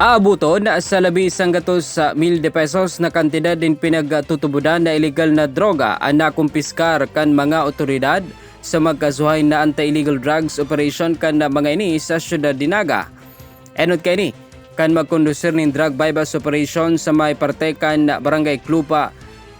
Aabuton sa 11,000 de pesos na kantidad din pinagtutubudan na illegal na droga ang nakumpiskar kan mga otoridad sa magkasuhay na anti-illegal drugs operation kan mga ini sa syudad Dinaga. Enot kay ni kan magkondusir ning drug bypass operation sa may parte kan Barangay Clupa,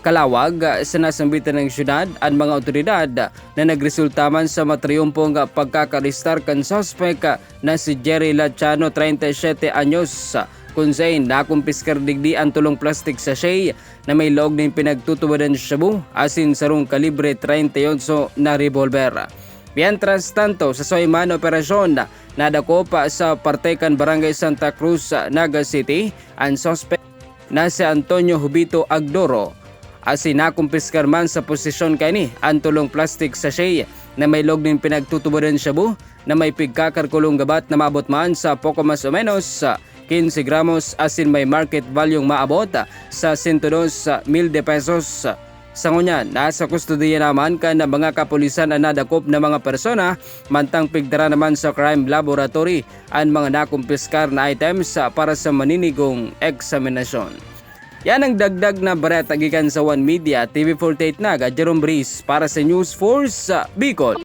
Kalawag sa nasambitan ng syudad ang mga otoridad na nagresulta man sa matriumpong pagkakaristar kan suspect na si Jerry Lachano, 37 anyos, kung saan nakumpiskar digdi ang tulong plastic sachet na may loob ng pinagtutubadan shabu asin sarong kalibre 38 na revolver. Mientras tanto, sa soyman operasyon nadako pa sa partekan Barangay Santa Cruz, Naga City, ang suspect na si Antonio Hubito Agdoro. Asin nakumpiskar man sa posisyon kay ni ang tulong plastic sachet na may log ng pinagtutubudan shabu na may pigkakarkulong gabat na maabot man sa poko mas o menos 15 gramos asin may market value maabot sa 102,000 de pesos. Sa ngunyan, nasa kustodiya naman ka na mga kapulisan ang nadakop na mga persona, mantang pigdara naman sa crime laboratory ang mga nakumpiskar na items para sa maninigong eksaminasyon. Yan ang dagdag na bareta gikan sa One Media, TV48 Naga, Jerome Breeze para sa News Force Bicol.